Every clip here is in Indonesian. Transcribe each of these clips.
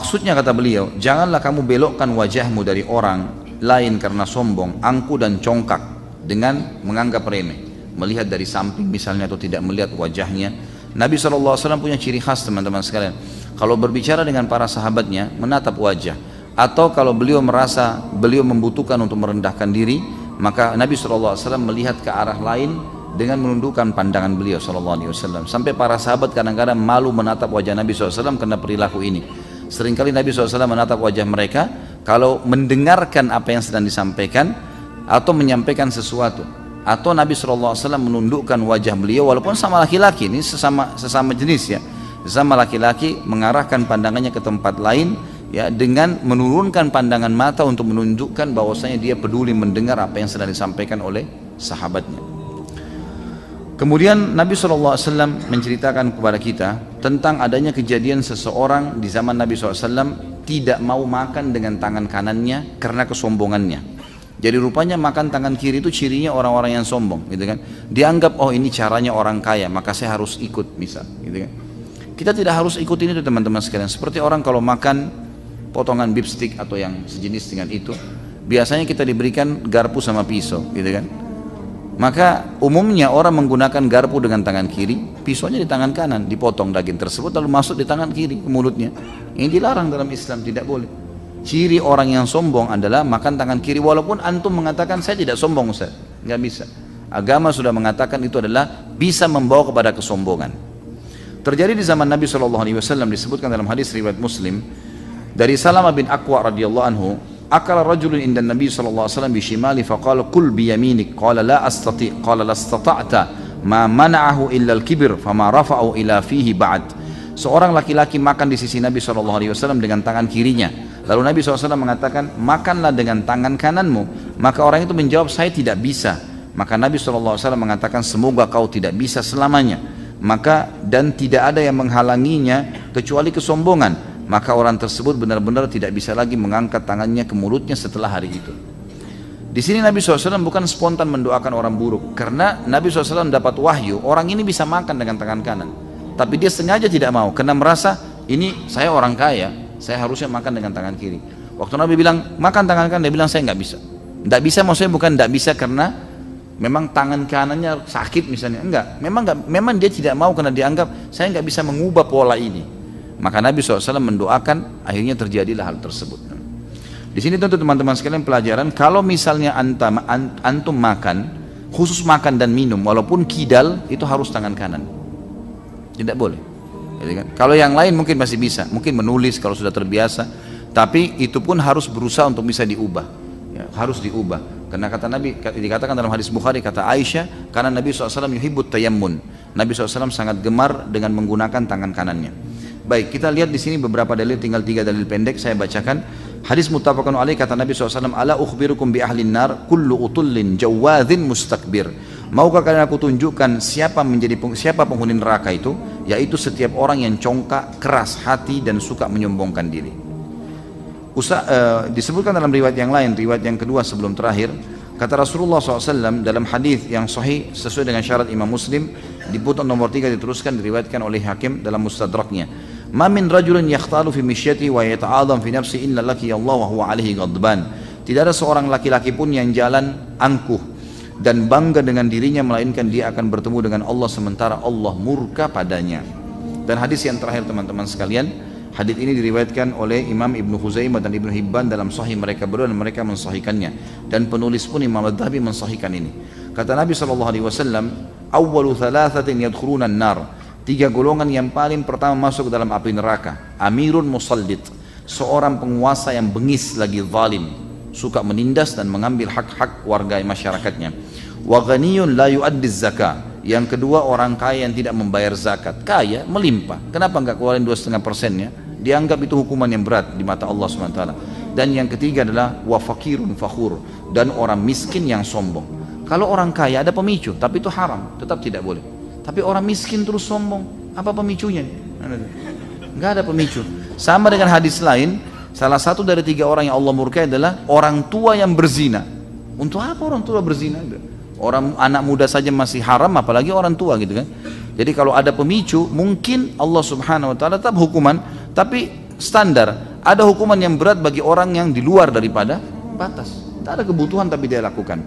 Maksudnya kata beliau, janganlah kamu belokkan wajahmu dari orang lain karena sombong, angku dan congkak dengan menganggap remeh, melihat dari samping misalnya atau tidak melihat wajahnya. Nabi SAW punya ciri khas teman-teman sekalian. Kalau berbicara dengan para sahabatnya, menatap wajah. Atau kalau beliau merasa beliau membutuhkan untuk merendahkan diri, maka Nabi SAW melihat ke arah lain dengan menundukkan pandangan beliau SAW. Sampai para sahabat kadang-kadang malu menatap wajah Nabi SAW karena perilaku ini. Seringkali Nabi SAW menatap wajah mereka kalau mendengarkan apa yang sedang disampaikan atau menyampaikan sesuatu. Atau Nabi SAW menundukkan wajah beliau walaupun sama laki-laki, ini sesama jenis ya, sesama laki-laki mengarahkan pandangannya ke tempat lain ya, dengan menurunkan pandangan mata untuk menunjukkan bahwasanya dia peduli mendengar apa yang sedang disampaikan oleh sahabatnya. Kemudian Nabi SAW menceritakan kepada kita tentang adanya kejadian seseorang di zaman Nabi SAW tidak mau makan dengan tangan kanannya karena kesombongannya. Jadi rupanya makan tangan kiri itu cirinya orang-orang yang sombong, gitu kan? Dianggap oh ini caranya orang kaya, maka saya harus ikut, misal, gitu kan? Kita tidak harus ikut ini teman-teman sekalian. Seperti orang kalau makan potongan beef stick atau yang sejenis dengan itu, biasanya kita diberikan garpu sama pisau, gitu kan? Maka umumnya orang menggunakan garpu dengan tangan kiri, pisaunya di tangan kanan, dipotong daging tersebut lalu masuk di tangan kiri ke mulutnya. Ini dilarang dalam Islam, tidak boleh. Ciri orang yang sombong adalah makan tangan kiri, walaupun antum mengatakan saya tidak sombong Ustaz, nggak bisa. Agama sudah mengatakan itu adalah bisa membawa kepada kesombongan. Terjadi di zaman Nabi SAW, disebutkan dalam hadis riwayat Muslim dari Salamah bin Aqwa radhiyallahu anhu, akala rajulun inda Nabi SAW bishimali faqala kul biyaminik, qala la astati', qala la istata'ta ma mana'ahu illa al-kibir fama rafa'u ila fihi ba'd. Seorang laki-laki makan di sisi Nabi SAW dengan tangan kirinya. Lalu Nabi SAW mengatakan, makanlah dengan tangan kananmu. Maka orang itu menjawab, saya tidak bisa. Maka Nabi SAW mengatakan, semoga kau tidak bisa selamanya. Maka dan tidak ada yang menghalanginya kecuali kesombongan. Maka orang tersebut benar-benar tidak bisa lagi mengangkat tangannya ke mulutnya setelah hari itu. Di sini Nabi SAW bukan spontan mendoakan orang buruk, karena Nabi SAW dapat wahyu orang ini bisa makan dengan tangan kanan, tapi dia sengaja tidak mau karena merasa ini saya orang kaya, saya harusnya makan dengan tangan kiri. Waktu Nabi bilang makan tangan kanan, dia bilang saya nggak bisa. Nggak bisa maksudnya bukan nggak bisa karena memang tangan kanannya sakit misalnya, memang dia tidak mau karena dianggap saya nggak bisa mengubah pola ini. Maka Nabi SAW mendoakan, akhirnya terjadilah hal tersebut. Di sini tentu teman-teman sekalian pelajaran, kalau misalnya antum makan, khusus makan dan minum, walaupun kidal itu harus tangan kanan, tidak boleh. Jadi kan, kalau yang lain mungkin masih bisa, mungkin menulis kalau sudah terbiasa, tapi itu pun harus berusaha untuk bisa diubah, ya, harus diubah. Karena kata Nabi, dikatakan dalam hadis Bukhari, kata Aisyah, karena Nabi SAW yuhibbut tayammun, Nabi SAW sangat gemar dengan menggunakan tangan kanannya. Baik, kita lihat di sini beberapa dalil, tinggal 3 dalil pendek saya bacakan. Hadis muttafaqun alaih, kata Nabi SAW, ala ukhbirukum bi ahlin nar kullu utullin jawadhin mustakbir. Maukah kalian aku tunjukkan siapa penghuni neraka itu? Yaitu setiap orang yang congkak, keras hati dan suka menyombongkan diri. Disebutkan dalam riwayat yang lain, riwayat yang kedua sebelum terakhir, kata Rasulullah SAW dalam hadis yang sahih sesuai dengan syarat Imam Muslim, di putnot nomor 3 diteruskan, diriwayatkan oleh Hakim dalam Mustadraknya. Ma min rajulin yakhtalu fi misyati wa yata'adham fi nafsi illa laki Allah wa huwa alaihi ghadban. Tidak ada seorang laki-laki pun yang jalan angkuh dan bangga dengan dirinya, melainkan dia akan bertemu dengan Allah sementara Allah murka padanya. Dan hadis yang terakhir teman-teman sekalian, hadis ini diriwayatkan oleh Imam Ibnu Khuzaimah dan Ibnu Hibban dalam sahih mereka berdua, dan mereka mensahihkannya, dan penulis pun Imam Adz-Dzahabi mensahihkan ini. Kata Nabi SAW, awwalu thalathatin yadkhuluna an-nar, 3 golongan yang paling pertama masuk ke dalam api neraka. Amirun musallid, seorang penguasa yang bengis lagi zalim, suka menindas dan mengambil hak-hak warga masyarakatnya. Wa ghaniyun la yu'addiz zakah, yang kedua orang kaya yang tidak membayar zakat. Kaya melimpah, kenapa enggak keluarin 2,5%-nya? Dianggap itu hukuman yang berat di mata Allah SWT. Dan yang ketiga adalah wa fakirun fakhur, dan orang miskin yang sombong. Kalau orang kaya ada pemicu, tapi itu haram, tetap tidak boleh. Tapi orang miskin terus sombong, apa pemicunya? Enggak ada pemicu. Sama dengan hadis lain, salah satu dari 3 orang yang Allah murkai adalah orang tua yang berzina. Untuk apa orang tua berzina? Orang anak muda saja masih haram, apalagi orang tua, gitu kan? Jadi kalau ada pemicu, mungkin Allah Subhanahu wa taala tetap hukuman, tapi standar ada hukuman yang berat bagi orang yang di luar daripada batas. Tak ada kebutuhan tapi dia lakukan.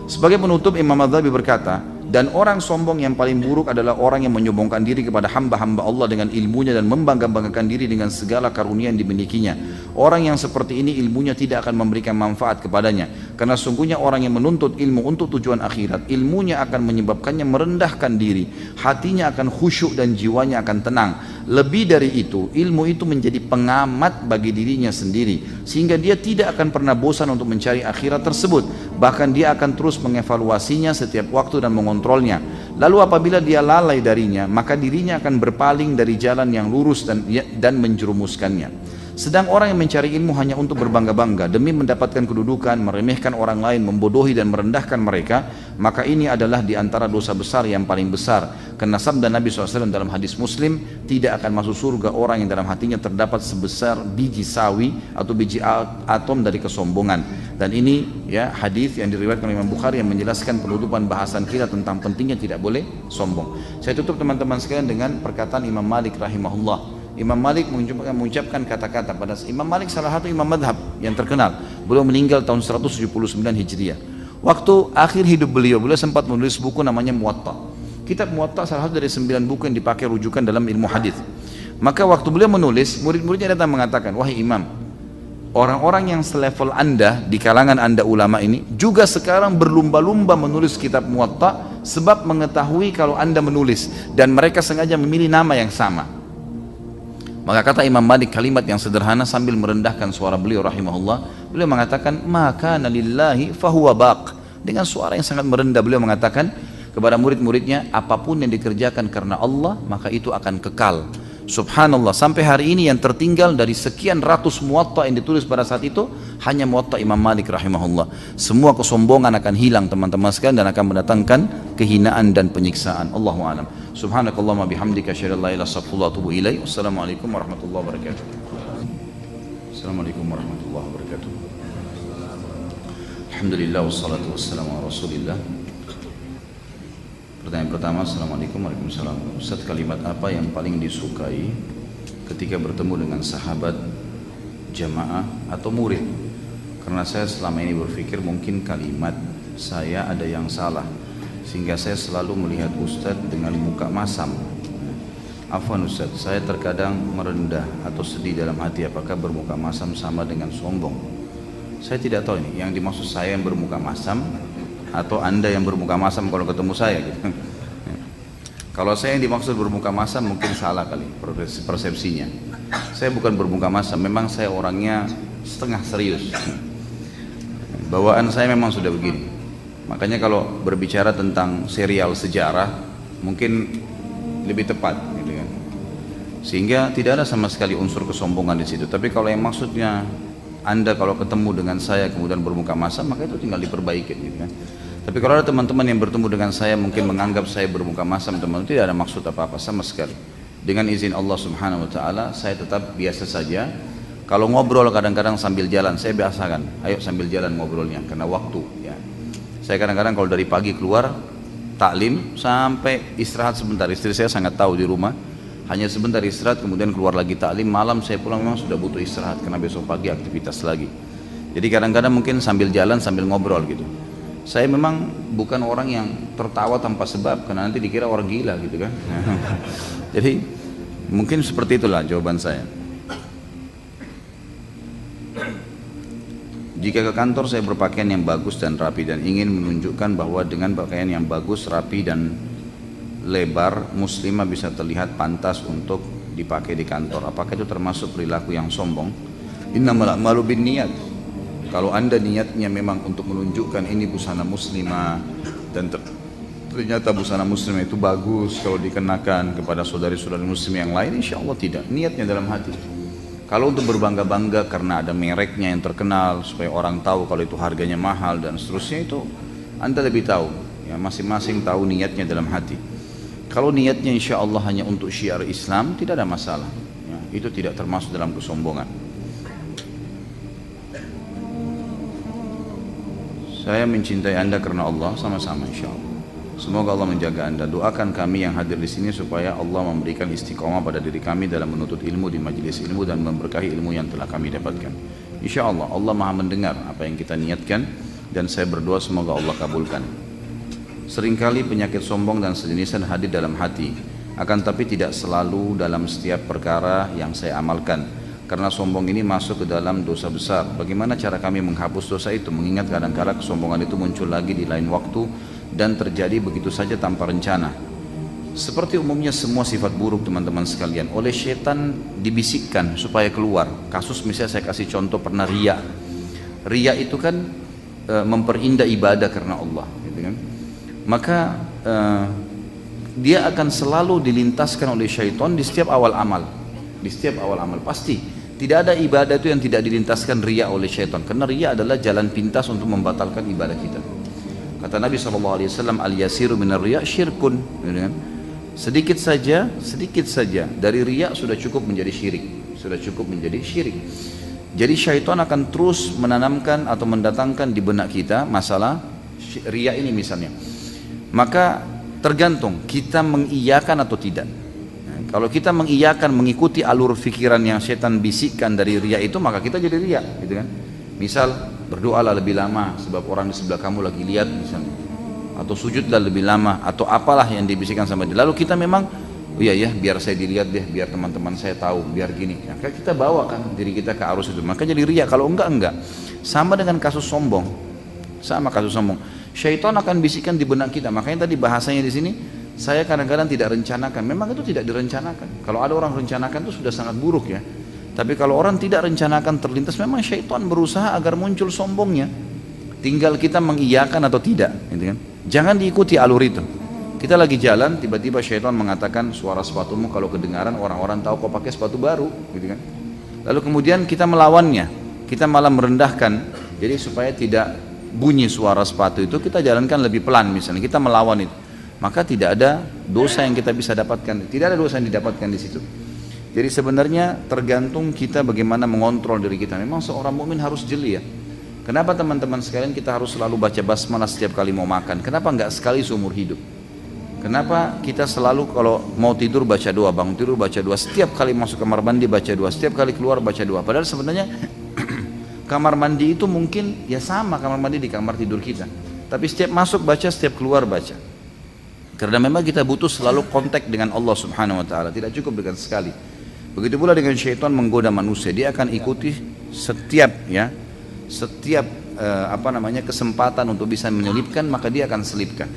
Sebagai penutup, Imam Adz-Dzahabi berkata, dan orang sombong yang paling buruk adalah orang yang menyombongkan diri kepada hamba-hamba Allah dengan ilmunya dan membangga-banggakan diri dengan segala karunia yang dimilikinya. Orang yang seperti ini ilmunya tidak akan memberikan manfaat kepadanya, karena sungguhnya orang yang menuntut ilmu untuk tujuan akhirat, ilmunya akan menyebabkannya merendahkan diri, hatinya akan khusyuk dan jiwanya akan tenang. Lebih dari itu, ilmu itu menjadi pengamat bagi dirinya sendiri, sehingga dia tidak akan pernah bosan untuk mencari akhirat tersebut. Bahkan dia akan terus mengevaluasinya setiap waktu dan mengontrolnya. Lalu apabila dia lalai darinya, maka dirinya akan berpaling dari jalan yang lurus dan menjerumuskannya. Sedang orang yang mencari ilmu hanya untuk berbangga-bangga demi mendapatkan kedudukan, meremehkan orang lain, membodohi dan merendahkan mereka, maka ini adalah di antara dosa besar yang paling besar. Karena sabda Nabi SAW dalam hadis Muslim, tidak akan masuk surga orang yang dalam hatinya terdapat sebesar biji sawi atau biji atom dari kesombongan. Dan ini ya hadis yang diriwayatkan oleh Imam Bukhari yang menjelaskan penutupan bahasan kita tentang pentingnya tidak boleh sombong. Saya tutup teman-teman sekalian dengan perkataan Imam Malik rahimahullah. Imam Malik mengucapkan kata-kata pada Imam Malik, salah satu imam madhab yang terkenal. Beliau meninggal tahun 179 Hijriah. Waktu akhir hidup beliau sempat menulis buku namanya Muwatta. Kitab Muwatta salah satu dari 9 buku yang dipakai rujukan dalam ilmu hadis. Maka waktu beliau menulis, murid-muridnya datang mengatakan, wahai imam, orang-orang yang selevel anda di kalangan anda ulama ini juga sekarang berlumba-lumba menulis kitab Muwatta sebab mengetahui kalau anda menulis, dan mereka sengaja memilih nama yang sama. Maka kata Imam Malik kalimat yang sederhana sambil merendahkan suara beliau rahimahullah. Beliau mengatakan, maka nalillahi fahuwa baq. Dengan suara yang sangat merendah beliau mengatakan kepada murid-muridnya, apapun yang dikerjakan karena Allah maka itu akan kekal. Subhanallah, sampai hari ini yang tertinggal dari sekian ratus muwatta yang ditulis pada saat itu hanya muwatta Imam Malik rahimahullah. Semua kesombongan akan hilang teman-teman sekalian dan akan mendatangkan kehinaan dan penyiksaan. Allahu a'lam. Subhanakallahumma bihamdika asyhadu an la ilaha illa anta astaghfiruka wa atubu ilaik. Wassalamualaikum warahmatullahi wabarakatuh. Assalamualaikum warahmatullahi wabarakatuh. Alhamdulillah wassalatu wassalamu ala Rasulillah. Pertanyaan pertama, Assalamualaikum warahmatullahi wabarakatuh. Ustaz, kalimat apa yang paling disukai ketika bertemu dengan sahabat, jamaah atau murid? Karena saya selama ini berpikir mungkin kalimat saya ada yang salah, sehingga saya selalu melihat Ustaz dengan muka masam. Afwan Ustaz, saya terkadang merendah atau sedih dalam hati. Apakah bermuka masam sama dengan sombong? Saya tidak tahu ini yang dimaksud saya yang bermuka masam atau anda yang bermuka masam kalau ketemu saya gitu. Kalau saya yang dimaksud bermuka masam mungkin salah kali persepsinya. Saya bukan bermuka masam, memang saya orangnya setengah serius. Bawaan saya memang sudah begini. Makanya kalau berbicara tentang serial sejarah mungkin lebih tepat gitu kan. Sehingga tidak ada sama sekali unsur kesombongan di situ. Tapi kalau yang maksudnya anda kalau ketemu dengan saya kemudian bermuka masam, maka itu tinggal diperbaiki gitu kan. Tapi kalau ada teman-teman yang bertemu dengan saya mungkin menganggap saya bermuka masam, teman-teman, tidak ada maksud apa-apa sama sekali. Dengan izin Allah Subhanahu wa taala saya tetap biasa saja. Kalau ngobrol kadang-kadang sambil jalan, saya biasakan, ayo sambil jalan ngobrolnya karena waktu ya. Saya kadang-kadang kalau dari pagi keluar taklim sampai istirahat sebentar. Istri saya sangat tahu di rumah, hanya sebentar istirahat kemudian keluar lagi taklim. Malam saya pulang memang sudah butuh istirahat karena besok pagi aktivitas lagi. Jadi kadang-kadang mungkin sambil jalan sambil ngobrol gitu. Saya memang bukan orang yang tertawa tanpa sebab karena nanti dikira orang gila gitu kan. Jadi mungkin seperti itulah jawaban saya. Jika ke kantor saya berpakaian yang bagus dan rapi dan ingin menunjukkan bahwa dengan pakaian yang bagus, rapi dan lebar, muslimah bisa terlihat pantas untuk dipakai di kantor. Apakah itu termasuk perilaku yang sombong? Innamal a'malu binniyat. Kalau anda niatnya memang untuk menunjukkan ini busana muslimah dan ternyata busana muslimah itu bagus kalau dikenakan kepada saudari-saudari muslim yang lain, insya Allah tidak. Niatnya dalam hati. Kalau untuk berbangga-bangga karena ada mereknya yang terkenal supaya orang tahu kalau itu harganya mahal dan seterusnya, itu anda lebih tahu. Ya, masing-masing tahu niatnya dalam hati. Kalau niatnya insya Allah hanya untuk syiar Islam, tidak ada masalah. Ya, itu tidak termasuk dalam kesombongan. Saya mencintai anda karena Allah, sama-sama insya Allah. Semoga Allah menjaga Anda. Doakan kami yang hadir di sini supaya Allah memberikan istiqomah pada diri kami dalam menuntut ilmu di majelis ilmu dan memberkahi ilmu yang telah kami dapatkan. Insya Allah, Allah Maha mendengar apa yang kita niatkan dan saya berdoa semoga Allah kabulkan. Seringkali penyakit sombong dan sejenisnya hadir dalam hati, akan tapi tidak selalu dalam setiap perkara yang saya amalkan. Karena sombong ini masuk ke dalam dosa besar. Bagaimana cara kami menghapus dosa itu? Mengingat kadang-kadang kesombongan itu muncul lagi di lain waktu dan terjadi begitu saja tanpa rencana. Seperti umumnya semua sifat buruk teman-teman sekalian, oleh syaitan dibisikkan supaya keluar. Kasus misalnya saya kasih contoh pernah riya. Riya itu kan memperindah ibadah karena Allah, gitu kan? Maka dia akan selalu dilintaskan oleh syaitan di setiap awal amal. Di setiap awal amal pasti tidak ada ibadah itu yang tidak dilintaskan riya oleh syaitan, karena riya adalah jalan pintas untuk membatalkan ibadah kita. Kata Nabi SAW, al-yasiru minar riya syirkun, sedikit saja dari riya sudah cukup menjadi syirik, Jadi syaitan akan terus menanamkan atau mendatangkan di benak kita masalah riya ini misalnya. Maka tergantung kita mengiyakan atau tidak. Kalau kita mengiyakan, mengikuti alur pikiran yang setan bisikkan dari riya itu, maka kita jadi riya, gitu kan? Misal berdoalah lebih lama sebab orang di sebelah kamu lagi lihat misalnya, atau sujudlah lebih lama, atau apalah yang dibisikkan sama dia. Lalu kita memang, oh iya ya, biar saya dilihat deh, biar teman-teman saya tahu, biar gini. Maka kita bawakan diri kita ke arus itu, maka jadi riya. Kalau enggak. Sama dengan kasus sombong, Syaitan akan bisikkan di benak kita. Makanya tadi bahasanya di sini, saya kadang-kadang tidak rencanakan. Memang itu tidak direncanakan. Kalau ada orang rencanakan itu sudah sangat buruk ya. Tapi kalau orang tidak rencanakan terlintas, memang syaitan berusaha agar muncul sombongnya. Tinggal kita mengiyakan atau tidak, gitu kan? Jangan diikuti alur itu. Kita lagi jalan, tiba-tiba syaitan mengatakan suara sepatumu kalau kedengaran orang-orang tahu kau pakai sepatu baru, gitu kan? Lalu kemudian kita melawannya, kita malah merendahkan. Jadi supaya tidak bunyi suara sepatu itu, kita jalankan lebih pelan misalnya, kita melawan itu. Maka tidak ada dosa yang kita bisa dapatkan, tidak ada dosa yang didapatkan di situ. Jadi sebenarnya tergantung kita bagaimana mengontrol diri kita. Memang seorang mukmin harus jeli ya. Kenapa teman-teman sekalian kita harus selalu baca basmalah setiap kali mau makan? Kenapa enggak sekali seumur hidup? Kenapa kita selalu kalau mau tidur baca doa, bangun tidur baca doa, setiap kali masuk kamar mandi baca doa, setiap kali keluar baca doa? Padahal sebenarnya kamar mandi itu mungkin ya sama kamar mandi di kamar tidur kita. Tapi setiap masuk baca, setiap keluar baca. Karena memang kita butuh selalu kontak dengan Allah Subhanahu wa taala, tidak cukup dengan sekali. Begitu pula dengan syaitan menggoda manusia, dia akan ikuti setiap kesempatan untuk bisa menyelipkan, maka dia akan selipkan.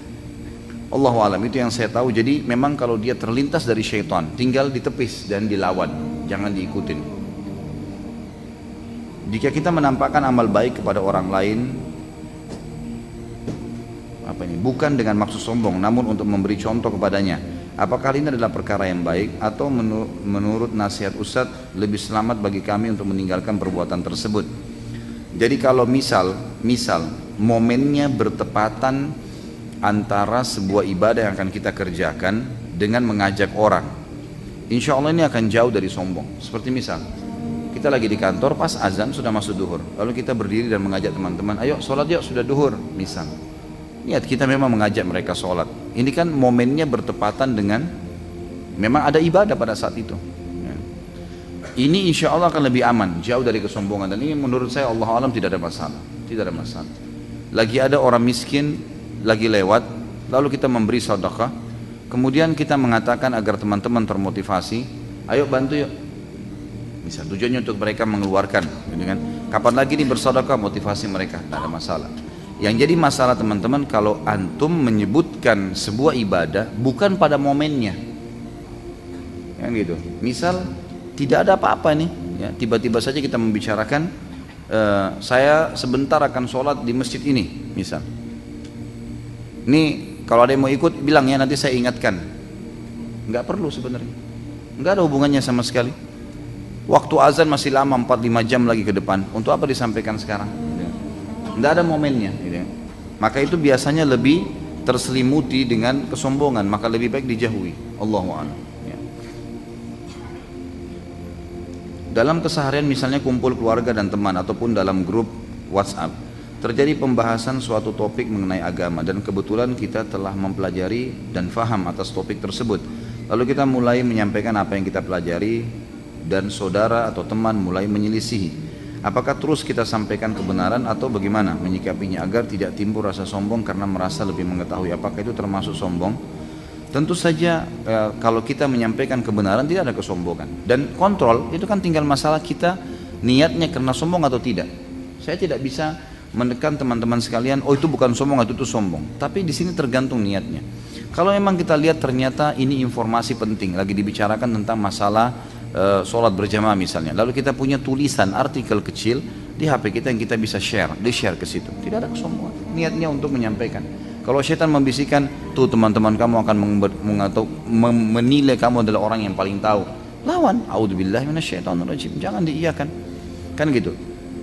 Allahu alam, itu yang saya tahu. Jadi memang kalau dia terlintas dari syaitan, tinggal ditepis dan dilawan, jangan diikutin. Jika kita menampakkan amal baik kepada orang lain, bukan dengan maksud sombong, namun untuk memberi contoh kepadanya, apakah ini adalah perkara yang baik atau menurut nasihat Ustadz lebih selamat bagi kami untuk meninggalkan perbuatan tersebut? Jadi kalau misal momennya bertepatan antara sebuah ibadah yang akan kita kerjakan dengan mengajak orang, insya Allah ini akan jauh dari sombong. Seperti misal kita lagi di kantor, pas azan sudah masuk duhur, lalu kita berdiri dan mengajak teman-teman, ayo sholat yuk, sudah duhur misal. Niat kita memang mengajak mereka sholat. Ini kan momennya bertepatan dengan memang ada ibadah pada saat itu. Ini insya Allah akan lebih aman, jauh dari kesombongan. Dan ini menurut saya Allah alam tidak ada masalah. Lagi ada orang miskin lagi lewat, lalu kita memberi sedekah, kemudian kita mengatakan agar teman-teman termotivasi, ayo bantu yuk. Misal tujuannya untuk mereka mengeluarkan, gitu kan? Kapan lagi nih bersedekah, motivasi mereka, tidak ada masalah. Yang jadi masalah teman-teman kalau antum menyebutkan sebuah ibadah bukan pada momennya, yang gitu. Misal tidak ada apa-apa nih, ya, tiba-tiba saja kita membicarakan, saya sebentar akan sholat di masjid ini, misal. Ini kalau ada yang mau ikut bilang ya, nanti saya ingatkan. Nggak perlu sebenarnya, nggak ada hubungannya sama sekali. Waktu azan masih lama, 4-5 jam lagi ke depan. Untuk apa disampaikan sekarang? Tidak ada momennya, gitu. Maka itu biasanya lebih terselimuti dengan kesombongan, maka lebih baik dijauhi. Allahu a'lam. Ya. Dalam keseharian misalnya kumpul keluarga dan teman ataupun dalam grup WhatsApp, terjadi pembahasan suatu topik mengenai agama dan kebetulan kita telah mempelajari dan faham atas topik tersebut. Lalu kita mulai menyampaikan apa yang kita pelajari dan saudara atau teman mulai menyelisihi. Apakah terus kita sampaikan kebenaran atau bagaimana menyikapinya agar tidak timbul rasa sombong karena merasa lebih mengetahui? Apakah itu termasuk sombong? Tentu saja kalau kita menyampaikan kebenaran tidak ada kesombongan. Dan kontrol itu kan tinggal masalah kita niatnya karena sombong atau tidak. Saya tidak bisa menekan teman-teman sekalian, oh itu bukan sombong atau itu sombong. Tapi di sini tergantung niatnya. Kalau memang kita lihat ternyata ini informasi penting, lagi dibicarakan tentang masalah sholat berjamaah misalnya, lalu kita punya tulisan artikel kecil di HP kita yang kita bisa share, di-share ke situ, tidak ada kesombongan, niatnya untuk menyampaikan. Kalau syaitan membisikkan, tuh teman-teman kamu akan menilai kamu adalah orang yang paling tahu, lawan, a'udzubillahi minasyaitonirrajim, jangan diiyakan, kan gitu.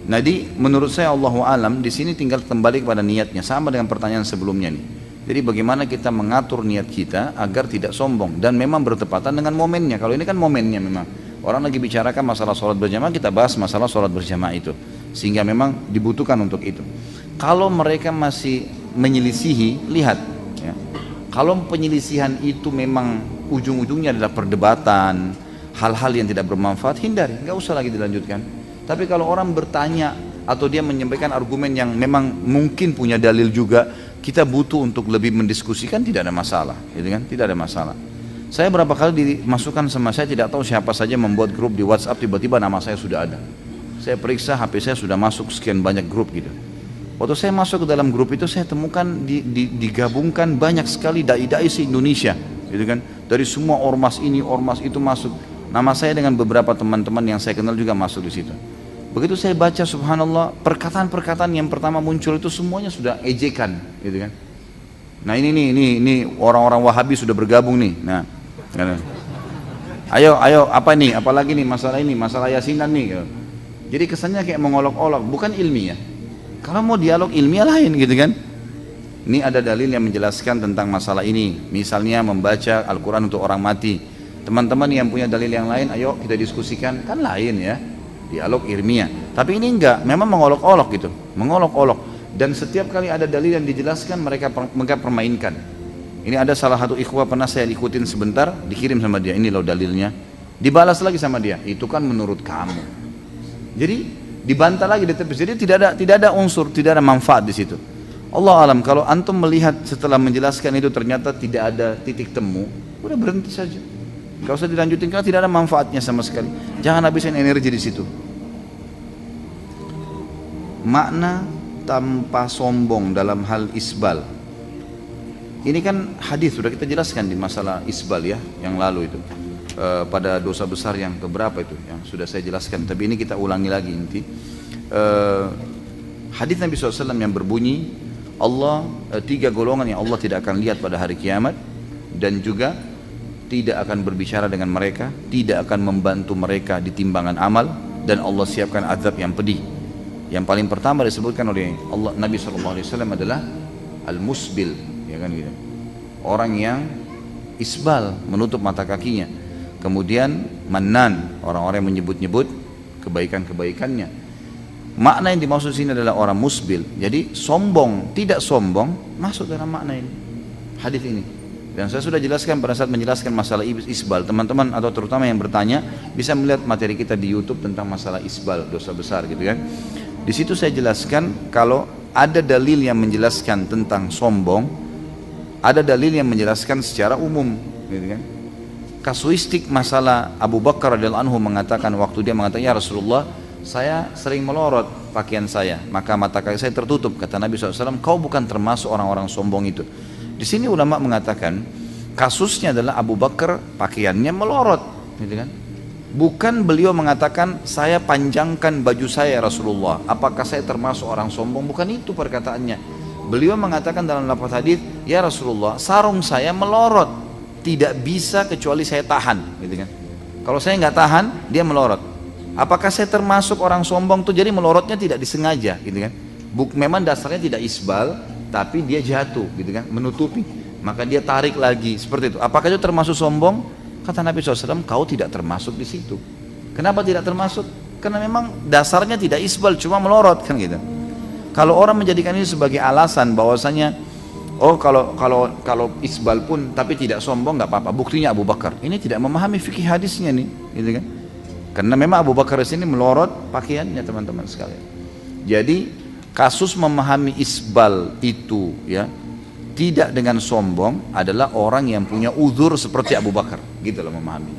Nah, menurut saya Allahu alam di sini tinggal kembali kepada niatnya, sama dengan pertanyaan sebelumnya nih. Jadi bagaimana kita mengatur niat kita agar tidak sombong dan memang bertepatan dengan momennya. Kalau ini kan momennya memang orang lagi bicarakan masalah sholat berjamaah, kita bahas masalah sholat berjamaah itu, sehingga memang dibutuhkan untuk itu. Kalau mereka masih menyelisihi, lihat ya. Kalau penyelisihan itu memang ujung-ujungnya adalah perdebatan, hal-hal yang tidak bermanfaat, hindari, nggak usah lagi dilanjutkan. Tapi kalau orang bertanya atau dia menyampaikan argumen yang memang mungkin punya dalil juga, kita butuh untuk lebih mendiskusikan, tidak ada masalah, gitu kan? Tidak ada masalah. Saya berapa kali dimasukkan sama saya tidak tahu siapa saja membuat grup di WhatsApp, tiba-tiba nama saya sudah ada. Saya periksa HP saya sudah masuk sekian banyak grup gitu. Waktu saya masuk ke dalam grup itu saya temukan digabungkan banyak sekali dai-dai se-Indonesia, gitu kan? Dari semua ormas ini, ormas itu masuk. Nama saya dengan beberapa teman-teman yang saya kenal juga masuk di situ. Begitu saya baca, subhanallah, perkataan-perkataan yang pertama muncul itu semuanya sudah ejekan, gitu kan. Nah ini orang-orang Wahabi sudah bergabung nih. Nah, ayo apa nih, apalagi nih masalah ini, masalah yasinan nih. Gitu. Jadi kesannya kayak mengolok-olok, bukan ilmiah. Kalau mau dialog ilmiah lain, gitu kan. Ini ada dalil yang menjelaskan tentang masalah ini. Misalnya membaca Al-Quran untuk orang mati. Teman-teman yang punya dalil yang lain, ayo kita diskusikan, kan lain ya. Dialog ilmiah, tapi ini enggak, memang mengolok-olok gitu, mengolok-olok. Dan setiap kali ada dalil yang dijelaskan mereka permainkan. Ini ada salah satu ikhwah pernah saya ikutin sebentar, dikirim sama dia, ini loh dalilnya, dibalas lagi sama dia, itu kan menurut kamu. Jadi dibantah lagi, jadi tidak ada unsur, tidak ada manfaat di situ. Allah alam, kalau antum melihat setelah menjelaskan itu ternyata tidak ada titik temu, udah berhenti saja. Gak usah dilanjutin karena tidak ada manfaatnya sama sekali. Jangan habisin energi di situ. Makna tanpa sombong dalam hal isbal. Ini kan hadis sudah kita jelaskan di masalah isbal ya, yang lalu itu. Pada dosa besar yang keberapa itu yang sudah saya jelaskan. Tapi ini kita ulangi lagi inti. Hadis Nabi SAW yang berbunyi, Allah 3 golongan yang Allah tidak akan lihat pada hari kiamat, dan juga tidak akan berbicara dengan mereka, tidak akan membantu mereka di timbangan amal, dan Allah siapkan azab yang pedih. Yang paling pertama disebutkan oleh Allah, Nabi SAW adalah al-musbil, ya kan gitu. Orang yang isbal, menutup mata kakinya. Kemudian mannan, orang-orang yang menyebut-nyebut kebaikan-kebaikannya. Makna yang dimaksud sini adalah orang musbil. Jadi sombong, tidak sombong masuk dalam makna ini, hadis ini. Dan saya sudah jelaskan pada saat menjelaskan masalah isbal. Teman-teman atau terutama yang bertanya bisa melihat materi kita di YouTube tentang masalah isbal, dosa besar gitu kan. Di situ saya jelaskan kalau ada dalil yang menjelaskan tentang sombong, ada dalil yang menjelaskan secara umum gitu kan. Kasuistik masalah Abu Bakar radhiyallahu anhu mengatakan waktu dia mengatakan, ya Rasulullah, saya sering melorot pakaian saya, maka mata kaki saya tertutup. Kata Nabi SAW, kau bukan termasuk orang-orang sombong itu. Di sini ulama mengatakan kasusnya adalah Abu Bakar pakaiannya melorot, gitu kan? Bukan beliau mengatakan saya panjangkan baju saya Rasulullah, apakah saya termasuk orang sombong? Bukan itu perkataannya. Beliau mengatakan dalam lafaz hadis, ya Rasulullah, sarung saya melorot, tidak bisa kecuali saya tahan, gitu kan? Kalau saya nggak tahan, dia melorot. Apakah saya termasuk orang sombong tuh? Jadi melorotnya tidak disengaja, gitu kan? Memang dasarnya tidak isbal, tapi dia jatuh, gitu kan, menutupi, maka dia tarik lagi seperti itu. Apakah itu termasuk sombong? Kata Nabi SAW, kau tidak termasuk di situ. Kenapa tidak termasuk? Karena memang dasarnya tidak isbal, cuma melorot kan gitu. Kalau orang menjadikan ini sebagai alasan bahwasanya oh kalau isbal pun tapi tidak sombong nggak apa-apa. Buktinya Abu Bakar. Ini tidak memahami fikih hadisnya nih, gitu kan? Karena memang Abu Bakar di sini melorot pakaiannya teman-teman sekalian. Jadi kasus memahami isbal itu ya tidak dengan sombong adalah orang yang punya uzur seperti Abu Bakar, gitu loh memahami.